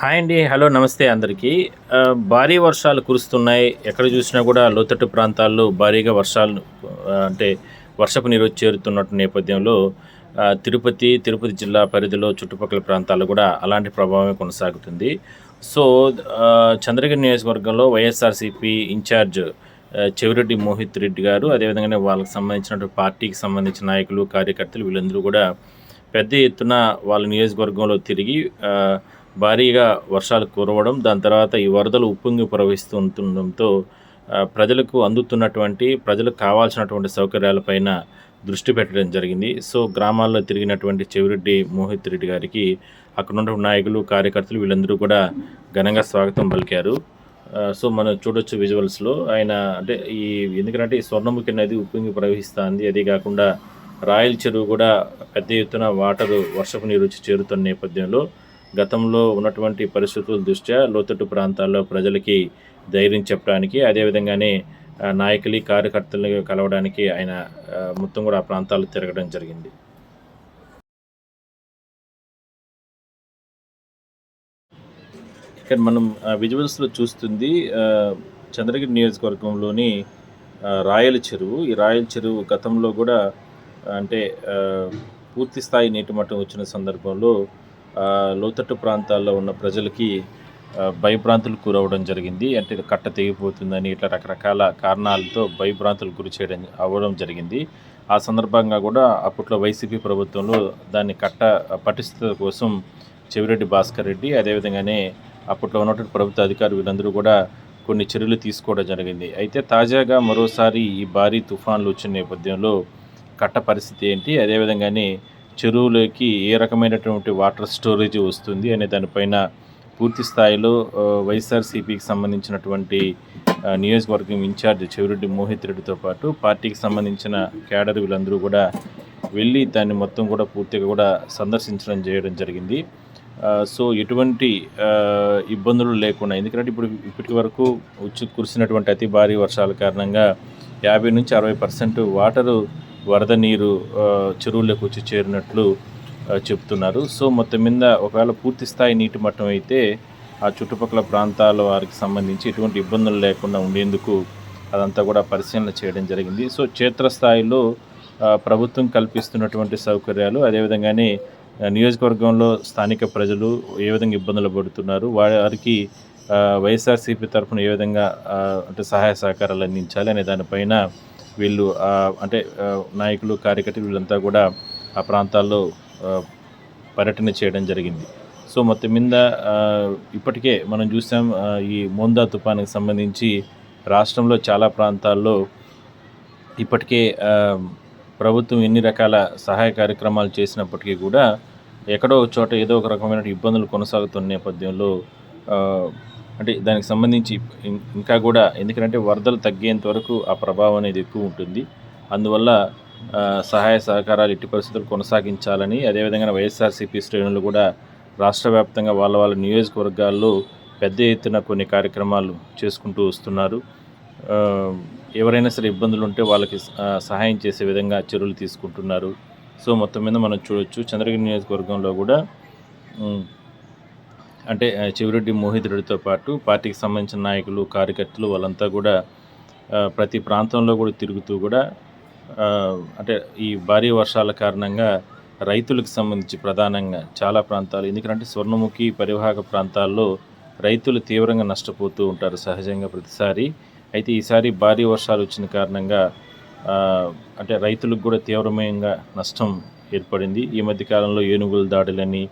Hi అండి. Hello నమస్తే అందరికీ. భారీ వర్షాలు కురుస్తున్నాయి. ఎక్కడ చూసినా కూడా లోతట్టు ప్రాంతాల్లో భారీగా వర్షాలు అంటే వర్షపు నీరు చేరుతున్నట్టు నేపథ్యంలో తిరుపతి జిల్లా పరిధిలో చుట్టుపక్కల ప్రాంతాల్లో కూడా అలాంటి ప్రభావమే కొనసాగుతుంది. సో, చంద్రగిరి నియోజకవర్గంలో వైఎస్ఆర్‌సీపీ ఇన్ఛార్జ్ చెవిరెడ్డి మోహిత్ రెడ్డి గారు, అదేవిధంగానే వాళ్ళకి సంబంధించినటువంటి పార్టీకి సంబంధించిన నాయకులు, కార్యకర్తలు వీళ్ళందరూ కూడా పెద్ద ఎత్తున వాళ్ళ నియోజకవర్గంలో తిరిగి భారీగా వర్షాలు కురవడం, దాని తర్వాత ఈ వరదలు ఉప్పొంగి ప్రవహిస్తుండడంతో ప్రజలకు అందుతున్నటువంటి, ప్రజలకు కావాల్సినటువంటి సౌకర్యాలపైన దృష్టి పెట్టడం జరిగింది. సో, గ్రామాల్లో తిరిగినటువంటి చెవిరెడ్డి మోహిత్ రెడ్డి గారికి అక్కడున్నటువంటి నాయకులు, కార్యకర్తలు వీళ్ళందరూ కూడా ఘనంగా స్వాగతం పలికారు. సో, మనం చూడొచ్చు విజువల్స్‌లో. ఆయన అంటే ఎందుకంటే ఈ స్వర్ణముఖి నది ఉప్పొంగి ప్రవహిస్తాంది. అదే కాకుండా రాయల చెరువు కూడా పెద్ద ఎత్తున వర్షపు నీరు వచ్చి చేరుతున్న నేపథ్యంలో గతంలో ఉన్నటువంటి పరిస్థితుల దృష్ట్యా లోతట్టు ప్రాంతాల్లో ప్రజలకి ధైర్యం చెప్పడానికి, అదేవిధంగానే నాయకులు, కార్యకర్తలను కలవడానికి ఆయన మొత్తం కూడా ఆ ప్రాంతాలు తిరగడం జరిగింది. ఇక్కడ మనం విజువల్స్‌లో చూస్తుంది చంద్రగిరి నియోజకవర్గంలోని రాయల చెరువు. ఈ రాయల చెరువు గతంలో కూడా అంటే పూర్తి స్థాయి నీటి మట్టం వచ్చిన సందర్భంలో లోతట్టు ప్రాంతాల్లో ఉన్న ప్రజలకి భయభ్రాంతులకు గురవ్వడం జరిగింది. అంటే కట్ట తెగిపోతుందని ఇట్లా రకరకాల కారణాలతో భయభ్రాంతులకు గురి అవ్వడం జరిగింది. ఆ సందర్భంగా కూడా అప్పట్లో వైసీపీ ప్రభుత్వంలో దాన్ని పటిష్టత కోసం చెవిరెడ్డి భాస్కర్ రెడ్డి, అదేవిధంగానే అప్పట్లో ఉన్నటువంటి ప్రభుత్వ అధికారులు వీళ్ళందరూ కూడా కొన్ని చర్యలు తీసుకోవడం జరిగింది. అయితే తాజాగా మరోసారి ఈ భారీ తుఫాన్లు వచ్చిన నేపథ్యంలో కట్ట పరిస్థితి ఏంటి, అదేవిధంగానే చెరువులోకి ఏ రకమైనటువంటి వాటర్ స్టోరేజ్ వస్తుంది అనే దానిపైన పూర్తి స్థాయిలో వైఎస్ఆర్‌సీపీకి సంబంధించినటువంటి నియోజకవర్గం ఇన్ఛార్జ్ చెవిరెడ్డి మోహిత్ రెడ్డితో పాటు పార్టీకి సంబంధించిన క్యాడర్ వీళ్ళందరూ కూడా వెళ్ళి దాన్ని మొత్తం కూడా పూర్తిగా కూడా చేయడం జరిగింది. సో, ఎటువంటి ఇబ్బందులు లేకుండా, ఎందుకంటే ఇప్పటి వరకు కురిసినటువంటి అతి భారీ వర్షాల కారణంగా 50-60% వాటరు వరద నీరు చెరువుల్లోకి వచ్చి చేరినట్లు చెప్తున్నారు. సో, మొత్తం మీద ఒకవేళ పూర్తి స్థాయి నీటి మట్టం అయితే ఆ చుట్టుపక్కల ప్రాంతాల వారికి సంబంధించి ఎటువంటి ఇబ్బందులు లేకుండా ఉండేందుకు అదంతా కూడా పరిశీలన చేయడం జరిగింది. సో, క్షేత్రస్థాయిలో ప్రభుత్వం కల్పిస్తున్నటువంటి సౌకర్యాలు, అదేవిధంగానే నియోజకవర్గంలో స్థానిక ప్రజలు ఏ విధంగా ఇబ్బందులు పడుతున్నారు, వారికి వైఎస్ఆర్‌సీపీ తరఫున ఏ విధంగా అంటే సహాయ సహకారాలు అందించాలి అనే దానిపైన వీళ్ళు అంటే నాయకులు, కార్యకర్తలు వీళ్ళంతా కూడా ఆ ప్రాంతాల్లో పర్యటన చేయడం జరిగింది. సో, మొత్తం మీద ఇప్పటికే మనం చూసాం ఈ మోందా తుఫానుకి సంబంధించి రాష్ట్రంలో చాలా ప్రాంతాల్లో ఇప్పటికే ప్రభుత్వం ఎన్ని రకాల సహాయ కార్యక్రమాలు చేసినప్పటికీ కూడా ఎక్కడో ఒక చోట ఏదో ఒక రకమైన ఇబ్బందులు కొనసాగుతున్న నేపథ్యంలో అంటే దానికి సంబంధించి ఇంకా కూడా, ఎందుకంటే వరదలు తగ్గేంత వరకు ఆ ప్రభావం అనేది ఎక్కువ ఉంటుంది. అందువల్ల సహాయ సహకారాలు ఎట్టి పరిస్థితులు కొనసాగించాలని, అదేవిధంగా వైఎస్ఆర్‌సీపీ శ్రేణులు కూడా రాష్ట్ర వ్యాప్తంగా వాళ్ళ నియోజకవర్గాల్లో పెద్ద ఎత్తున కొన్ని కార్యక్రమాలు చేసుకుంటూ వస్తున్నారు. ఎవరైనా సరే ఇబ్బందులు ఉంటే వాళ్ళకి సహాయం చేసే విధంగా చర్యలు తీసుకుంటున్నారు. సో, మొత్తం మీద మనం చూడొచ్చు చంద్రగిరి నియోజకవర్గంలో కూడా అంటే చెవిరెడ్డి మోహిత్ రెడ్డితో పాటు పార్టీకి సంబంధించిన నాయకులు, కార్యకర్తలు వాళ్ళంతా కూడా ప్రతి ప్రాంతంలో కూడా తిరుగుతూ కూడా అంటే ఈ భారీ వర్షాల కారణంగా రైతులకు సంబంధించి ప్రధానంగా చాలా ప్రాంతాలు, ఎందుకంటే స్వర్ణముఖి పరివాహక ప్రాంతాల్లో రైతులు తీవ్రంగా నష్టపోతూ ఉంటారు సహజంగా ప్రతిసారి. అయితే ఈసారి భారీ వర్షాలు వచ్చిన కారణంగా అంటే రైతులకు కూడా తీవ్రమైన నష్టం ఏర్పడింది. ఈ మధ్య కాలంలో ఏనుగుల దాడులని,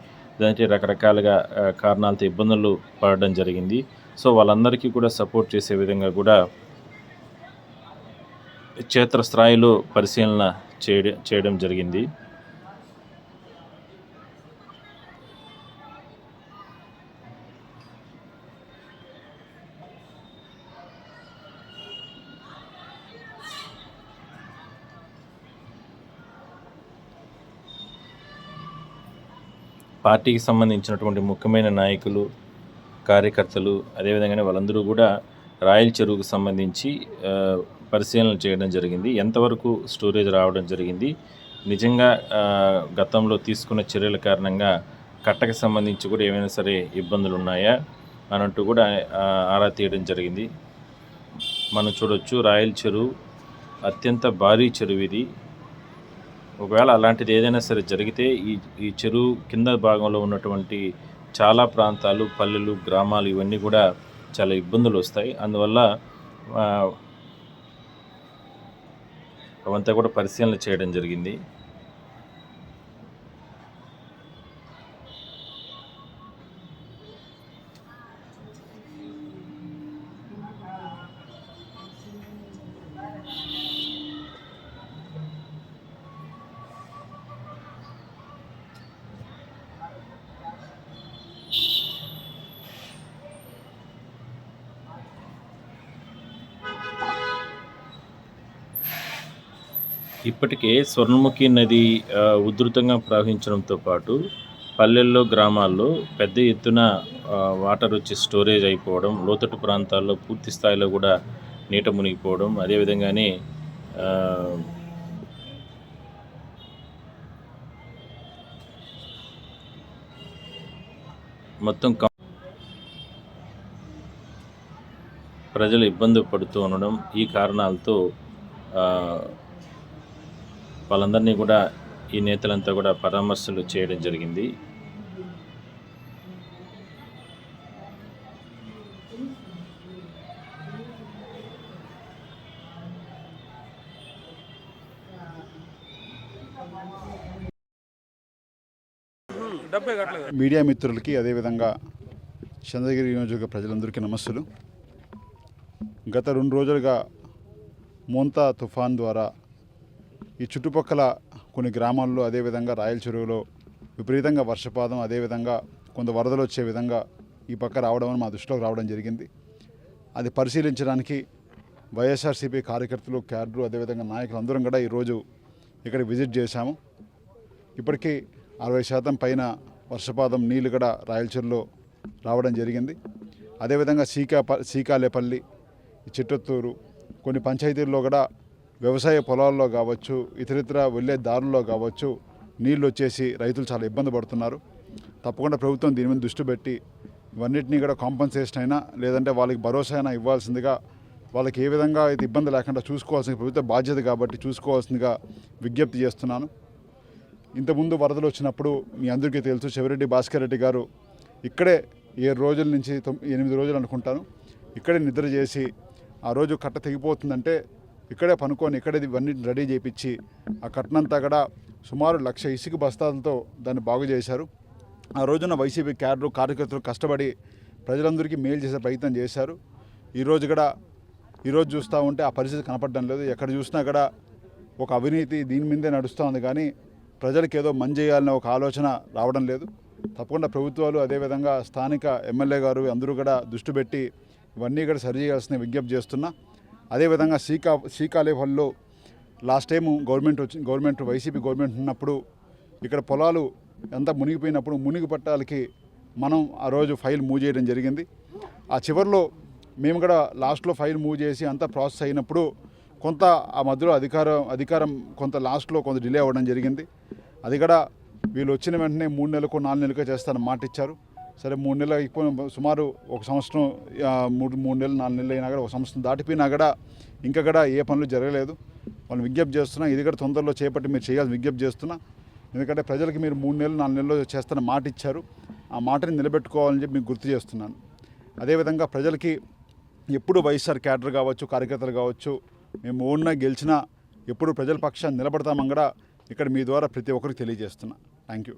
దాంట్లో రకరకాలుగా కారణాలతో ఇబ్బందులు పడడం జరిగింది. సో, వాళ్ళందరికీ కూడా సపోర్ట్ చేసే విధంగా కూడా క్షేత్రస్థాయిలో పరిశీలన చేయడం జరిగింది. పార్టీకి సంబంధించినటువంటి ముఖ్యమైన నాయకులు, కార్యకర్తలు, అదేవిధంగానే వాళ్ళందరూ కూడా రాయల చెరువుకు సంబంధించి పరిశీలన చేయడం జరిగింది. ఎంతవరకు స్టోరేజ్ రావడం జరిగింది, నిజంగా గతంలో తీసుకున్న చర్యల కారణంగా కట్టకు సంబంధించి కూడా ఏమైనా సరే ఇబ్బందులు ఉన్నాయా అనంటూ కూడా ఆరా తీయడం జరిగింది. మనం చూడొచ్చు రాయల చెరువు అత్యంత భారీ చెరువు ఇది. ఒకవేళ అలాంటిది ఏదైనా సరే జరిగితే ఈ చెరువు కింద భాగంలో ఉన్నటువంటి చాలా ప్రాంతాలు, పల్లెలు, గ్రామాలు ఇవన్నీ కూడా చాలా ఇబ్బందులు వస్తాయి. అందువల్ల అవంతా కూడా పరిశీలన చేయడం జరిగింది. ఇప్పటికే స్వర్ణముఖి నది ఉధృతంగా ప్రవహించడంతో పాటు పల్లెల్లో, గ్రామాల్లో పెద్ద ఎత్తున వాటర్ వచ్చి స్టోరేజ్ అయిపోవడం, లోతట్టు ప్రాంతాల్లో పూర్తి స్థాయిలో కూడా నీట మునిగిపోవడం, అదేవిధంగానే మొత్తం ప్రజలు ఇబ్బంది పడుతూ ఉండడం, ఈ కారణాలతో వాళ్ళందరినీ కూడా ఈ నేతలంతా కూడా పరామర్శలు చేయడం జరిగింది. మీడియా మిత్రులకి అదేవిధంగా చంద్రగిరి నియోజకవర్గ ప్రజలందరికీ నమస్సులు. గత 2 రోజులుగా మోంతా తుఫాన్ ద్వారా ఈ చుట్టుపక్కల కొన్ని గ్రామాల్లో అదేవిధంగా రాయల చెరువులో విపరీతంగా వర్షపాతం, అదేవిధంగా కొంత వరదలు వచ్చే విధంగా ఈ పక్క రావడం మా దృష్టిలోకి రావడం జరిగింది. అది పరిశీలించడానికి వైఎస్ఆర్సీపీ కార్యకర్తలు, క్యాడరు, అదేవిధంగా నాయకులు అందరం కూడా ఈరోజు ఇక్కడ విజిట్ చేశాము. ఇప్పటికీ 60% పైన వర్షపాతం నీళ్లు కూడా రాయల చెరువులో రావడం జరిగింది. అదేవిధంగా సీకాలేపల్లి, చిట్టత్తూరు కొన్ని పంచాయతీల్లో కూడా వ్యవసాయ పొలాల్లో కావచ్చు, ఇతరితర వెళ్ళే దారుల్లో కావచ్చు నీళ్ళు వచ్చేసి రైతులు చాలా ఇబ్బంది పడుతున్నారు. తప్పకుండా ప్రభుత్వం దీని మీద దృష్టి పెట్టి ఇవన్నిటినీ కూడా కాంపన్సేషన్ అయినా లేదంటే వాళ్ళకి భరోసా అయినా ఇవ్వాల్సిందిగా, వాళ్ళకి ఏ విధంగా అయితే ఇబ్బంది లేకుండా చూసుకోవాల్సిన ప్రభుత్వ బాధ్యత కాబట్టి చూసుకోవాల్సిందిగా విజ్ఞప్తి చేస్తున్నాను. ఇంతకుముందు వరదలు వచ్చినప్పుడు మీ అందరికీ తెలుసు, చెవిరెడ్డి భాస్కర్ రెడ్డి గారు ఇక్కడే 7 రోజుల నుంచి 8 రోజులు అనుకుంటాను ఇక్కడే నిద్ర చేసి, ఆ రోజు కట్ట తెగిపోతుందంటే ఇక్కడే పనుకొని ఇక్కడే ఇవన్నీ రెడీ చేయించి ఆ కట్టనంతా కూడా సుమారు 1,00,000 ఇసుక బస్తాలతో దాన్ని బాగు చేశారు. ఆ రోజున వైసీపీ క్యాడరు, కార్యకర్తలు కష్టపడి ప్రజలందరికీ మేలు చేసే ప్రయత్నం చేశారు. ఈరోజు చూస్తూ ఉంటే ఆ పరిస్థితి కనపడడం లేదు. ఎక్కడ చూసినా కూడా ఒక అవినీతి దీని మీదే నడుస్తూ ఉంది, కానీ ప్రజలకు ఏదో మంచి చేయాలనే ఒక ఆలోచన రావడం లేదు. తప్పకుండా ప్రభుత్వాలు అదేవిధంగా స్థానిక ఎమ్మెల్యే గారు అందరూ కూడా దృష్టి పెట్టి ఇవన్నీ కూడా సరి చేయాల్సిన విజ్ఞప్తి చేస్తున్నా. అదేవిధంగా శ్రీకాళహస్తిలో last time government YCP government ఉన్నప్పుడు ఇక్కడ పొలాలు అంతా మునిగిపోయినప్పుడు మునిగి పట్టాలకి మనం ఆ రోజు ఫైల్ మూవ్ చేయడం జరిగింది. ఆ చివరిలో మేము కూడా లాస్ట్లో ఫైల్ మూవ్ చేసి అంతా ప్రాసెస్ అయినప్పుడు కొంత ఆ మధ్యలో అధికారం కొంత లాస్ట్లో కొంత డిలే అవ్వడం జరిగింది. అది కూడా వీళ్ళు వచ్చిన వెంటనే 3 నెలలకు 4 నెలలకు చేస్తారని మాట ఇచ్చారు. సరే 3 నెలలు అయిపోయిన సుమారు 1 సంవత్సరం 3 నెలలు 4 నెలలు అయినా కూడా 1 సంవత్సరం దాటిపోయినా కూడా ఇంకా కూడా ఏ పనులు జరగలేదు. వాళ్ళు విజ్ఞప్తి చేస్తున్నా, ఇది కూడా తొందరలో చేపట్టి మీరు చేయాల్సి విజ్ఞప్తి చేస్తున్నా. ఎందుకంటే ప్రజలకి మీరు 3 నెలలు 4 నెలలు చేస్తారని మాట ఇచ్చారు, ఆ మాటని నిలబెట్టుకోవాలని చెప్పి మీకు గుర్తు చేస్తున్నాను. అదేవిధంగా ప్రజలకి ఎప్పుడు వైఎస్ఆర్ క్యాడర్ కావచ్చు, కార్యకర్తలు కావచ్చు, మేము ఓడినా గెలిచినా ఎప్పుడు ప్రజల పక్షాన్ని నిలబడతామని కూడా ఇక్కడ మీ ద్వారా ప్రతి ఒక్కరికి తెలియజేస్తున్నా. Thank you.